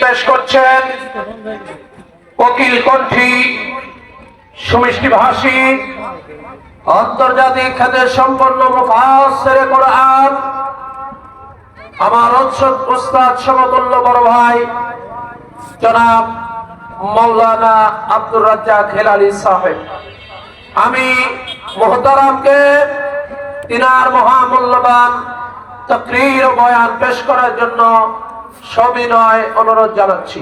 পেশ করছেন কোকিল কণ্ঠী সুমিষ্টি ভাষী আন্তর্জাতিক খ্যাতি সম্পন্ন মুফাসসিরে কোরআন আমার উস্তাদ সমতুল্য বড় ভাই জনাব মাওলানা আব্দুর রাজ্জাক হেলালি সাহেব। আমি মুহতারামকে তিনার মহামূল্যবান তাকরীর ও বয়ান পেশ করার জন্য সবিনয় অনুরোধ জানাচ্ছি।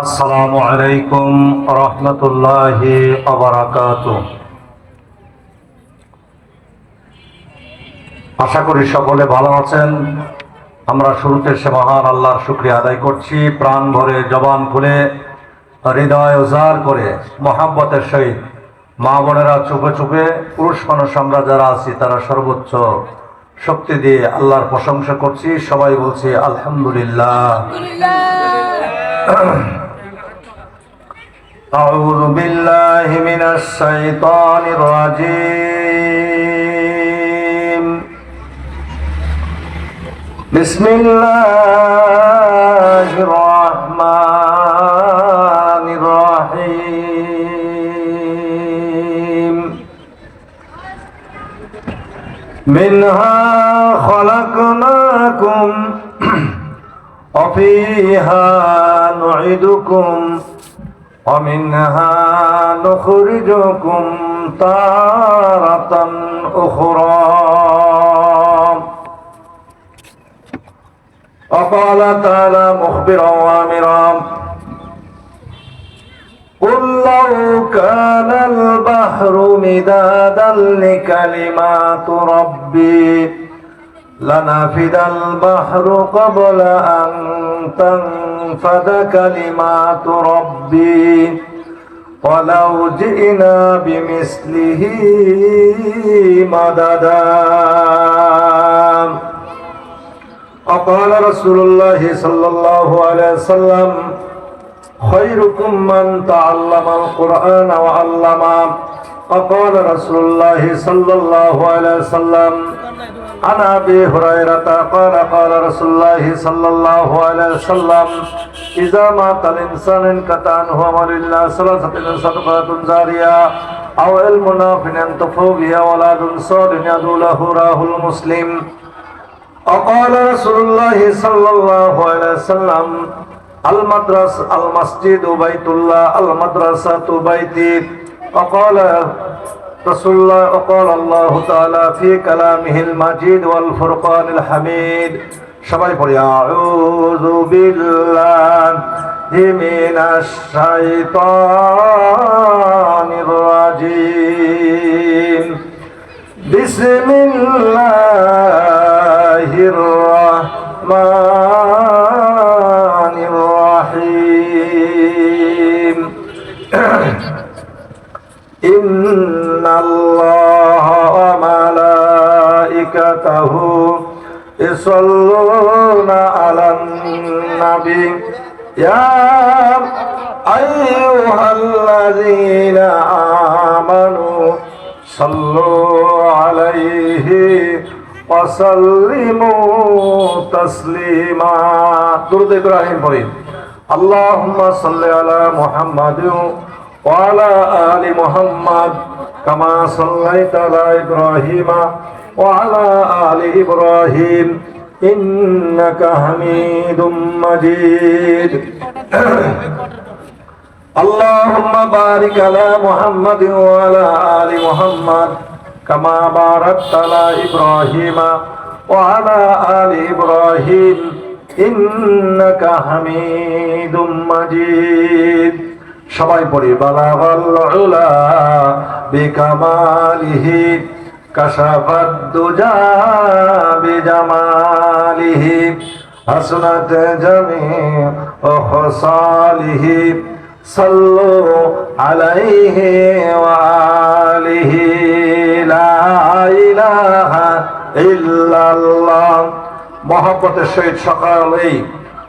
আসসালামু আলাইকুম ওয়া রাহমাতুল্লাহি ওয়া বারাকাতুহু। আশা করি সকলে ভালো আছেন। আমরা শুরুতে সে মহান আল্লাহর শুকরিয়া আদায় করছি, প্রাণ ভরে জবান খুলে হৃদয় উজাড় করে মহাব্বতের সহিত মা বোনেরা চুপে চুপে পুরুষ মানুষ আমরা যারা আছি তারা সর্বোচ্চ শক্তি দিয়ে আল্লাহর প্রশংসা করছি। সবাই বলছি আলহামদুলিল্লাহ। আউযু বিল্লাহি মিনাশ শাইতানির রাজীম। বিসমিল্লাহির রাহমানির রাহিম। মিনহা খালাকনাকুম ওয়া ফীহা নুঈদুকুম ওয়া মিনহা নুখরিজুকুম তারাতান উখরা। وقال تعالى مخبرا وامرا قل لو كان البحر مدادا لكلمات ربي لنفد البحر قبل أن تنفد كلمات ربي ولو جئنا بمثله مددا. وقال رسول الله صلى الله عليه وسلم خيركم من تعلم القرآن وعلمه. وقال رسول الله صلى الله عليه وسلم عن أبي هريرة قال قال رسول الله صلى الله عليه وسلم إذا مات الإنسان انقطع عنه عمل إلا ثلاثة: صدقة جارية أو علم نافع ينتفع به أولاد صالح يدعو له. رواه مسلم. وقال رسول الله صلى الله عليه وسلم المسجد بيت الله المدرسة بيتي. وقال رسول الله وقال الله تعالى في كلامه المجيد والفرقان الحميد. সবাই পড়ি আউযু বিল্লাহি মিনাশ শাইতানির রাজীম। বিসমিল্লাহির রাহমানির রাহিম। ইন্নাল্লাহা ওয়া মালাইকাতাহু ইসাল্লুনা আলান নাবী ইয়া আইয়ুহাল্লাযীনা আমানু সাল্লু আলাইহি ওয়া সাল্লিমু তাসলিমা। দুরূদ ইব্রাহিম পড়ি। আল্লাহুম্মা সাল্লি আলা মুহাম্মাদিন ওয়া আলা আলি মুহাম্মাদ কামা সাল্লাইতা আলা ইব্রাহিমা ওয়া আলা আলি ইব্রাহিম ইন্নাকা হামিদুম মাজিদ। আল্লাহুম্মা বারিক আলা মুহাম্মাদিন ওয়া আলা আলি মুহাম্মাদ কামা বারাকতা আলা ইব্রাহিমা ওয়া আলা আলি ইব্রাহিম ইন্নাকা হামিদুম মাজিদ। সবাই পড়ি বালাগাল উলা বিকামালিহি কাশাফাদ দুজা বিজামালিহি হাসনাত জামিউ খাসালিহি সাল্লু আলাইহি ওয়া আলিহি লা ইলাহা ইল্লাল্লাহ। মহব্বতের সহিত সকালেই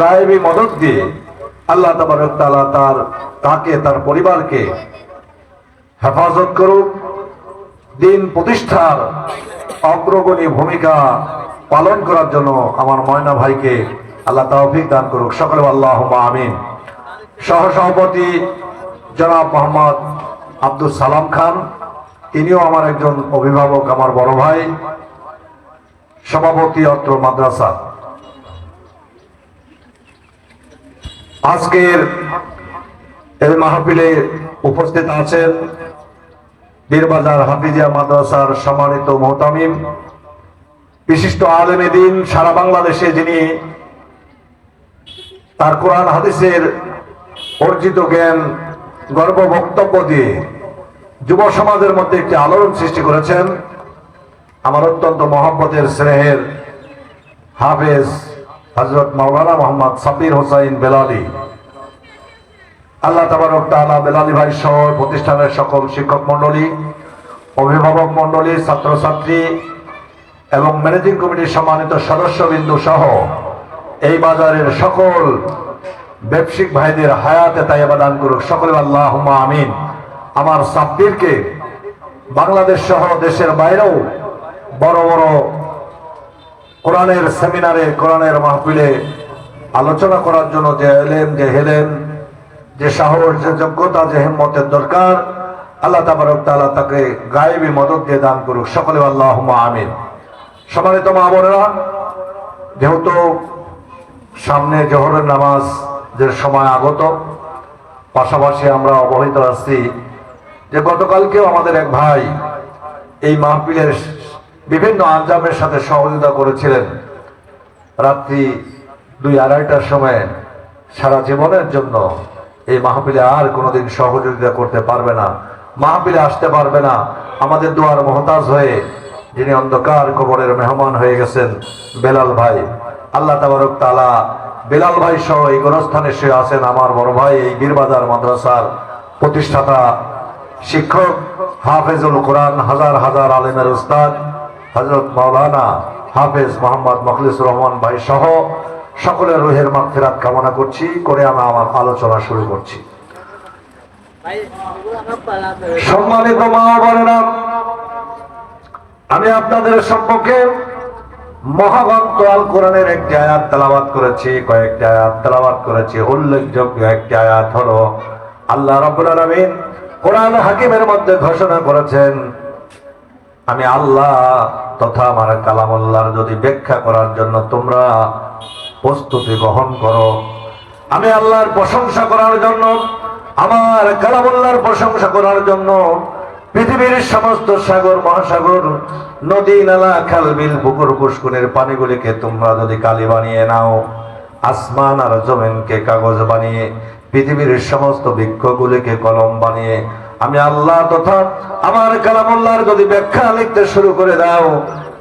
গায়েবী মদত দিয়ে আল্লাহ তাবারক তাআলা তাকে তার পরিবারকে হেফাজত করুক, দিন প্রতিষ্ঠার অগ্রগণী ভূমিকা পালন করার জন্য আমার ময়না ভাইকে আল্লাহ তৌফিক দান করুক। সকলে আল্লাহুম্মা আমিন। সহসভাপতি জনাব মোহাম্মদ আব্দুল সালাম খান, তিনিও আমার একজন অভিভাবক, আমার বড় ভাই, সভাপতি অত্র মাদ্রাসা। আজকের এই মাহফিলে উপস্থিত আছেন বীরবাজার হাফিজিয়া মাদ্রাসার সম্মানিত মুহতামিম, বিশিষ্ট আলেমে দ্বীন, সারা বাংলাদেশে যিনি তার কোরআন হাদিসের অর্জিত জ্ঞান গর্ব বক্তব্য দিয়ে যুব সমাজের মধ্যে একটি আলোড়ন সৃষ্টি করেছেন, আমার অত্যন্ত মহব্বতের স্নেহের হাফেজ হযরত মাওলানা মোহাম্মদ সাব্বির হোসাইন বেলালী। আল্লাহ তাবারক তাআলা বেলালী ভাই সহ প্রতিষ্ঠানের সকল শিক্ষক মণ্ডলী, অভিভাবক মণ্ডলী, ছাত্রছাত্রী এবং ম্যানেজিং কমিটির সম্মানিত সদস্যবৃন্দ সহ এই বাজারের সকল ব্যবসায়িক ভাইদের হায়াতে তাইয়্যিবা দান করুক। সকলে আল্লাহুম্মা আমিন। আমার সাব্বিরকে বাংলাদেশ সহ দেশের বাইরেও বড় বড় কোরআনের সেমিনারে, কোরআনের মাহফিলে আলোচনা করার জন্য যে এলেম, যে হেলেম, যে সাহস, যে যোগ্যতা, যে হিম্মতের দরকার, আল্লাহ তাবারক তাআলা তাকে গায়েবী মদত দিয়ে দান করুক। সকলে আল্লাহুম্মা আমিন। সম্মানিত মা বোনেরা, যেহেতু সামনে জোহরের নামাজের সময় আগত, পাশাপাশি আমরা অবহিত আছি যে গতকালকেও আমাদের এক ভাই এই মাহফিলের বিভিন্ন আঞ্জামের সাথে সহযোগিতা করেছিলেন। রাত্রি 2-2:30টার সময় সারা জীবনের জন্য এই মাহফিলে আর কোনোদিন সহযোগিতা করতে পারবে না, মাহফিলে আসতে পারবে না, আমাদের দোয়ার মহতাজ হয়ে যিনি অন্ধকার কবরের মেহমান হয়ে গেছেন, বেলাল ভাই। আল্লাহ তাবারক তাআলা বেলাল ভাই সহ এই গোরস্থানে শুয়ে আছেন আমার বড় ভাই, এই বীরবাজার মাদ্রাসার প্রতিষ্ঠাতা, শিক্ষক, হাফেজুল কোরআন, হাজার হাজার আলেমের উস্তাদ হযরত মাওলানা হাফেজ মোহাম্মদ মখলিসুর রহমান ভাই সহ সকলের রুহের মাগফিরাত কামনা করছি, করে আমি আমার আলোচনা শুরু করছি। সম্মানিত মা ও বোনেরা, আমি আপনাদের সম্মুখে মহাগ্রন্থ আল কোরআনের একটি আয়াত তেলাওয়াত করেছি, কয়েকটি আয়াত তেলাওয়াত করেছি। উল্লেখযোগ্য একটি আয়াত হলো আল্লাহ রাব্বুল আলামিন কোরআন হাকিমের মধ্যে ঘোষণা করেছেন, আমি আল্লাহ তথা আমার কালামুল্লাহর যদি ব্যাখ্যা করার জন্য তোমরা প্রস্তুতি গ্রহণ করো, আমি আল্লাহর প্রশংসা করার জন্য, আমার কালামুল্লাহর প্রশংসা করার জন্য পৃথিবীর সমস্ত সাগর, মহাসাগর, নদী, নালা, খাল, বিল, পুকুর, পুষ্কুনের পানিগুলিকে তোমরা যদি কালি বানিয়ে নাও, আসমান আর জমিনকে কাগজ বানিয়ে, পৃথিবীর সমস্ত বৃক্ষগুলিকে কলম বানিয়ে আমি আল্লাহ তথা আমার কালামুল্লাহর যদি ব্যাখ্যা লিখতে শুরু করে দাও,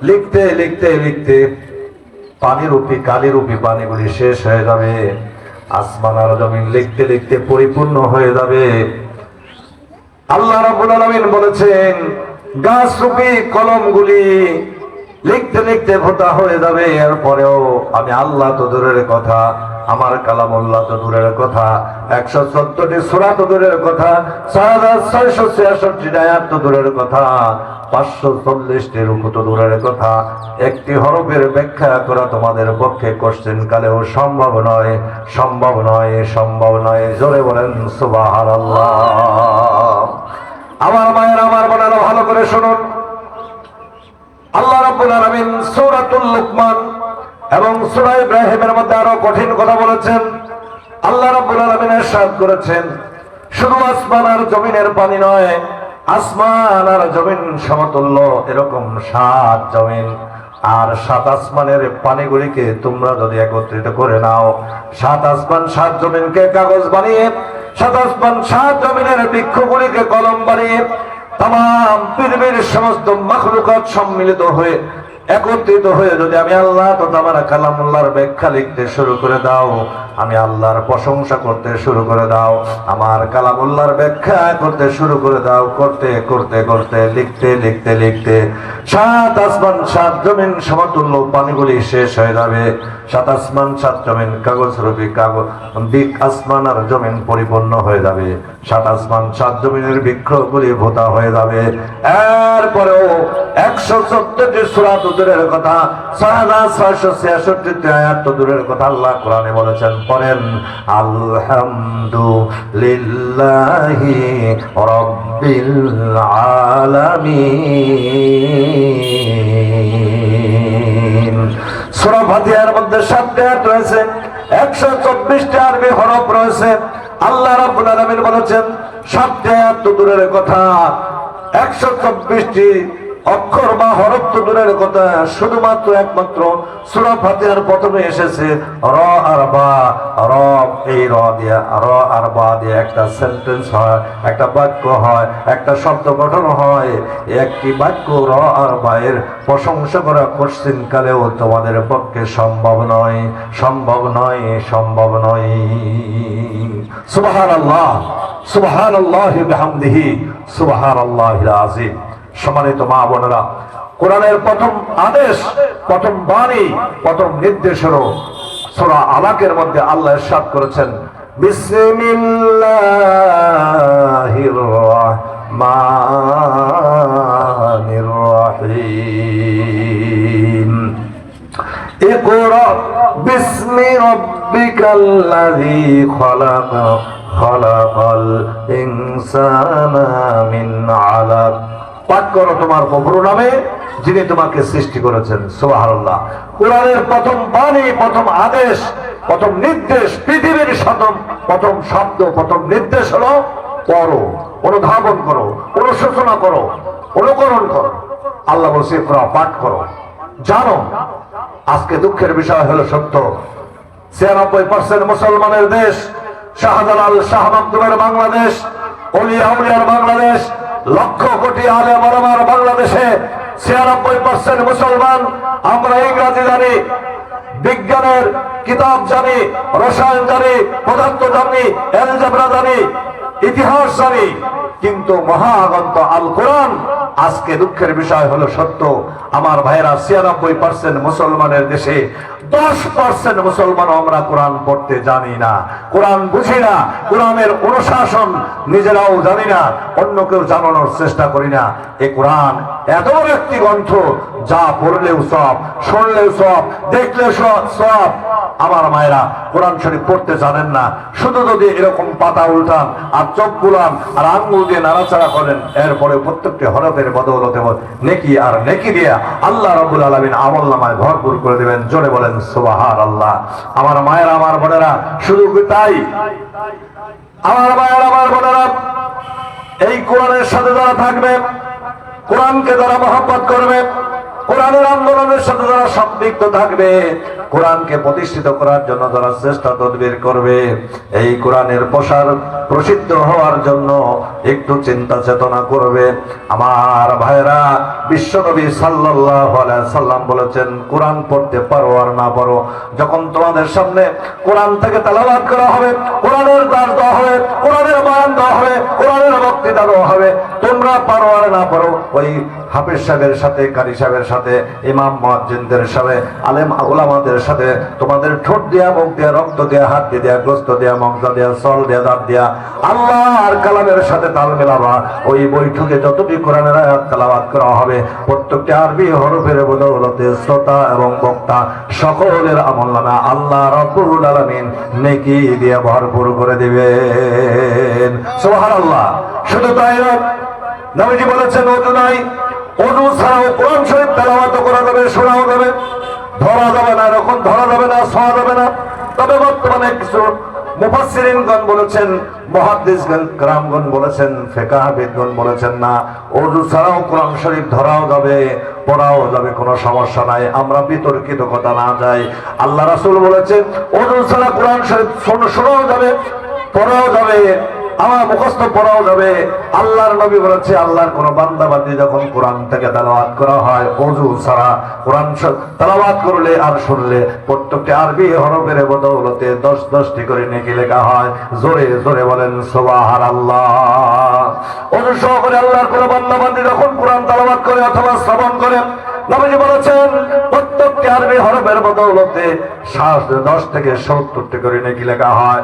লিখতে লিখতে লিখতে পানিরূপী, কালিরূপী পানিগুলি শেষ হয়ে যাবে, আসমান আর জমিন লিখতে লিখতে পরিপূর্ণ হয়ে যাবে। আল্লাহ রাব্বুল আলামিন বলেছেন গাছ রূপী কলমগুলি লিখতে লিখতে ভোতা হয়ে যাবে, এরপরেও আমি আল্লাহ তো দূরের কথা, আমার কালামুল্লাহ তো দূরের কথা, 114টি সূরা তো দূরের কথা, 6666 আয়াত তো দূরের কথা, 540টি রূপ তো দূরের কথা, একটি হরফের ব্যাখ্যা করা তোমাদের পক্ষে কোশ্চেন কালেও সম্ভব নয়, সম্ভব নয়, সম্ভব নয়। জোরে বলেন সুবহানাল্লাহ। আমার মায়ের, আমার বোনেরা, ভালো করে শুনুন। আল্লাহ রাব্বুল আলামিন সূরাতুল লুকমান এবং সূরা ইব্রাহিমের মধ্যে আরো কঠিন কথা বলেছেন। আল্লাহ রাব্বুল আলামিন ইরশাদ করেছেন, শুধু আসমান আর জমিনের পানি নয়, আসমান আর জমিন সমতুল্য এরকম 7 জমিন আর 7 আসমানের পানিগুলিকে তোমরা যদি একত্রিত করে নাও, 7 আসমান 7 জমিনকে কাগজ বানিয়ে, 7 আসমান 7 জমিনের বৃক্ষগুলিকে কলম বানিয়ে, তাম পৃথিবীর সমস্ত মাখলুকাত সম্মিলিত হয়ে একত্রিত হয়ে যদি আমি আল্লাহ তো আমার কালামুল্লাহর ব্যাখ্যা লিখতে শুরু করে দাও, আমি আল্লাহর প্রশংসা করতে শুরু করে দাও, আমার কালামুল্লাহর ব্যাখ্যা করতে শুরু করে দাও। করতে করতে করতে লিখতে লিখতে লিখতে সাত আসমান সাত জমিন সমতুল্য পানিগুলি শেষ হয়ে যাবে। সাত আসমান সাত জমিন কাগজ রূপী কাগজ, আসমান আর জমিন পরিপূর্ণ হয়ে যাবে। সাত আসমান সাত জমিনের বৃক্ষগুলি ভোতা হয়ে যাবে। এরপরেও 114টি সূরা তো দূরের কথা, 6666টি আয়াত তো দূরের কথা, আল্লাহ কোরআনে বলেছেন, পড়েন আলহামদুলিল্লাহি রাব্বিল আলামিন। সূরা ফাতিহার মধ্যে 7টি আয়াত রয়েছে, 124টি আরবি হরফ রয়েছে। আল্লাহ রাব্বুল আলামিন বলেছেন 7টি আয়াত তো দূরের কথা, 124টি অক্ষর বা হরফ তো দূরের কথা, শুধুমাত্র একমাত্র সূরা ফাতিহার প্রথমে এসেছে র আর বা। র, এই র দিয়া, র আর বা দিয়ে একটা সেন্টেন্স হয়, একটা বাক্য হয়, একটা শব্দ গঠন হয়। একটি বাক্য র আর বা এর প্রশংসা করা কোশ্চিন কালেও তোমাদের পক্ষে সম্ভব নয়, সম্ভব নয়, সম্ভব নয়। সুবহানাল্লাহ, সুবহানাল্লাহি বিহামদিহি, সুবহানাল্লাহিল আযীম। সম্মানিত মা বোনেরা, কোরআনের প্রথম আদেশ, প্রথম বাণী, প্রথম নির্দেশ হলো সূরা আলাকের মধ্যে আল্লাহ ইরশাদ করেছেন বিসমিল্লাহির রাহমানির রাহিম। ইকরা বিসমি রাব্বিকাল্লাযী খালাক, খালাকাল ইনসানা মিন আলাক। পাঠ করো তোমার প্রভুর নামে যিনি তোমাকে সৃষ্টি করেছেন। সুবহানাল্লাহ। কোরআনের প্রথম বাণী, প্রথম আদেশ, প্রথম নির্দেশ, পৃথিবীর প্রথম শব্দ, প্রথম নির্দেশ হলো পড়ো, অনুধাবন করো, অনুশোচনা করো, অনুকরণ করো। আল্লাহ বলছে ইকরা, পাঠ করো। জানো আজকে দুঃখের বিষয় হলো সত্য, 96% মুসলমানের দেশ, শাহজালাল শাহ মাকদুমের বাংলাদেশ, ওলিয়া উলিয়ার বাংলাদেশ, লক্ষ কোটি আলেম ওলামার বাংলাদেশে 96% মুসলমান। আমরা ইংরেজি জানি, বিজ্ঞানের কিতাব জানি, রসায়ন জানি, পদার্থ জানি, অ্যালজেব্রা জানি, ইতিহাস জানি, কিন্তু মহাগ্রন্থ আল কোরআন আজকে দুঃখের বিষয় হলো সত্য। আমার ভাইরা, 96% মুসলমানের দেশে 10% মুসলমান আমরা কোরআন পড়তে জানি না, কোরআন বুঝি না, কোরআনের অনুশাসন নিজেরাও জানি না, অন্যকেও জানানোর চেষ্টা করি না। এই কোরআন এত বড় একটি গ্রন্থ, যা পড়লেও সব, শুনলেও সব, দেখলেও সব। আমার মায়েরা কোরআন শরীফ পড়তে জানেন না, শুধু যদি এরকম পাতা উল্টান আর চোখ বুলান আর আঙ্গুল দিয়ে নাড়াচাড়া করেন, এরপরে প্রত্যেকটি হরফের বদৌলতে নেকি আর নেকি দিয়ে আল্লাহ রাব্বুল আলামিন আমলনামায় ভরপুর করে দেবেন। জোরে বলেন সুবহানাল্লাহ। আমার মায়েরা, আমার বোনেরা, শুধু তাই, আমার মায়েরা, আমার বোনেরা, এই কোরআনের সাথে যারা থাকবে, কোরআনকে যারা মহব্বত করবে, কোরআনের আন্দোলনের সাথে যারা সম্পৃক্ত থাকবে, কোরআনকে প্রতিষ্ঠিত করার জন্য যারা চেষ্টা তদবির করবে, এই কোরআনের প্রসার প্রসিদ্ধ হওয়ার জন্য একটু চিন্তা চেতনা করবে। আমার ভাইরা, বিশ্বনবী সাল্লাল্লাহু আলাইহি সাল্লাম বলেছেন, কোরআন পড়তে পারো আর না পারো, যখন তোমাদের সামনে কোরআন থেকে তেলাওয়াত করা হবে, কোরআনের দাস দেওয়া হবে, কোরআনের বয়ান দেওয়া হবে, কোরআনের বক্তৃতা দেওয়া হবে, তোমরা পারো আর না পারো, ওই হাফেজ সাহেবের সাথে, কারি সাহেবের সাথে, ইমাম মুয়াজ্জিনদের সাথে, আলেম উলামাদের সাথে তোমাদের ঠোঁট দিয়া, মুখ দিয়া, রক্ত দিয়া, হাত দিয়া, গোস্ত দিয়া, মাংস দিয়া, সল দিয়া, দাঁত দিয়া আল্লাহর কালামের সাথে তাল মেলাবা। ওই বৈঠকে যতটি কোরআনের আয়াত তেলাওয়াত করা হবে, প্রত্যেকটি আরবি হরফের বদৌলতে শ্রোতা এবং বক্তা সকলের আমলনামা আল্লাহ রাব্বুল আলামিন নেকি দিয়ে ভরপুর করে দিবেন। সুবহানাল্লাহ। শুধু তাই নয়, নবীজি বলেছেন ওযু নাই, ওযু ছাড়াও কোরআন শরীফ তেলাওয়াত করা যাবে, শোনাও যাবে, ধরা যাবে না, এরকম ধরা যাবে না, ছোঁয়া যাবে না। তবে বর্তমানে কিছু মুফাসসিরিনগণ বলেছেন, মুহাদ্দিসগণ کرامগণ বলেছেন, ফিকহবিদগণ বলেছেন, না, ওযু ছাড়াও কোরআন শরীফ ধরাও যাবে, পড়াও যাবে, কোনো সমস্যা নাই। আমরা বিতর্কিত কথা না যাই। আল্লাহ রাসূল বলেছেন, ওযু ছাড়া কোরআন শরীফ শোনাও যাবে, পড়াও যাবে, আমার মুখস্থ পড়াও যাবে। আল্লাহর নবী বলেছে, আল্লাহর কোন বান্দা বান্দি যখন কোরআন থেকে তেলাওয়াত করা হয়, ওযু ছাড়া কোরআন তেলাওয়াত করলে আর শুনলে প্রত্যেকটি আরবি হরফের বদৌলতে 10-10টি করে নেকি লেখা হয়। জোরে জোরে বলেন সুবহানাল্লাহ। ওযু সহকারে আল্লাহর কোন বান্দা বান্দি যখন কোরআন তেলাওয়াত করে অথবা শ্রবণ করে, নবীজি বলেছেন প্রত্যেকটি আরবি হরফের বদৌলতে 10 থেকে 70টি করে নেকি লেখা হয়।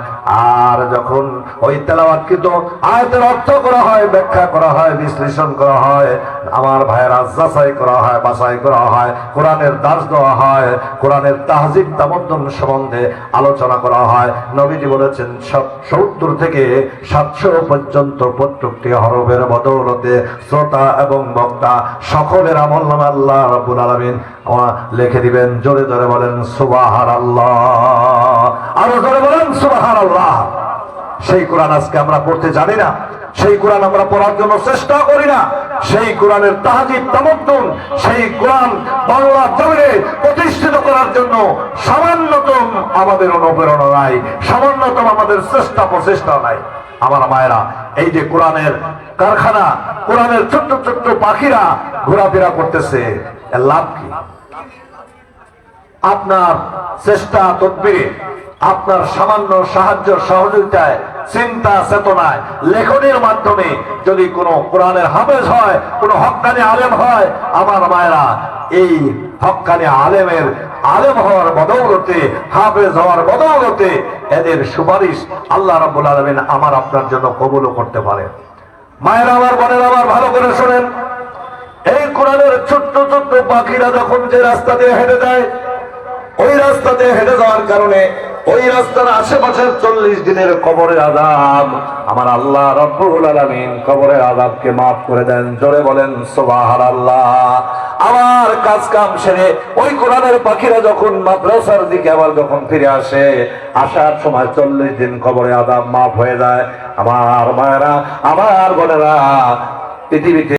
আর যখন ওই তেলাওয়াতকৃত আয়াতের অর্থ করা হয়, ব্যাখ্যা করা হয়, বিশ্লেষণ করা হয়, আমার ভাইয়েরা যাচাই করা হয়, বাছাই করা হয়, কোরআনের দার্স দেওয়া হয়, কোরআনের তাহজিব তামাদ্দুন সম্বন্ধে আলোচনা করা হয়, নবীজি বলেছেন 70 থেকে 700 পর্যন্ত প্রত্যেকটি হরফের বদৌলতে শ্রোতা এবং বক্তা সকলের আমলনামা আল্লাহ রাব্বুল আলামিন লিখে দিবেন। জোরে জোরে বলেন সুবহানাল্লাহ, আরো জোরে বলেন সুবহানাল্লাহ। সেই কোরআন আজকে আমরা পড়তে জানি না, সেই কোরআন আমরা পড়ার জন্য চেষ্টা করি না, সেই কোরআনের তাহজিব তামাদ্দুন, সেই কোরআন বাংলা জমিনে প্রতিষ্ঠিত করার জন্য সামান্যতম আমাদের অনুপ্রেরণা নাই, সামান্যতম আমাদের চেষ্টা প্রচেষ্টা নাই। আমার মায়েরা, এই যে কোরআনের কারখানা, কোরআনের ছোট্ট ছোট্ট পাখিরা ঘোরাফেরা করতেছে, এর লাভ কি? আপনার চেষ্টা তদবিরে, আপনার সামান্য সাহায্য সহযোগিতায়, চিন্তা চেতনায়, লেখনের মাধ্যমে যদি কোনো কোরআনের হাফেজ হয়, কোনো হক্কানি আলেম হয়, আমার মায়েরা, এই হক্কানি আলেমের আলেম হওয়ার বদৌলতে, হাফেজ হওয়ার বদৌলতে এদের সুপারিশ আল্লাহ রাব্বুল আলামিন আমার আপনার জন্য কবুলও করতে পারে। মায়েরা আমার, বোনেরা আমার, ভালো করে শোনেন। এই কোরআনের ছোট্ট ছোট্ট পাখিরা যখন যে রাস্তা দিয়ে হেঁটে যায়, ওই রাস্তা দিয়ে হেঁটে যাওয়ার কারণে ওই রাস্তার আশেপাশের 40 দিনের কবরের আযাব আমার আল্লাহ রাব্বুল আলামিন কবরের আযাবকে মাফ করে দেন। জোরে বলেন সুবহানাল্লাহ। আমার কাজ কাম সেরে ওই কোরআনের পাখিরা যখন মাদ্রাসার দিকে আবার যখন ফিরে আসে, আসার সময় 40 দিন কবরের আযাব মাফ হয়ে যায়। আমার মায়েরা, আমার বোনেরা, পৃথিবীতে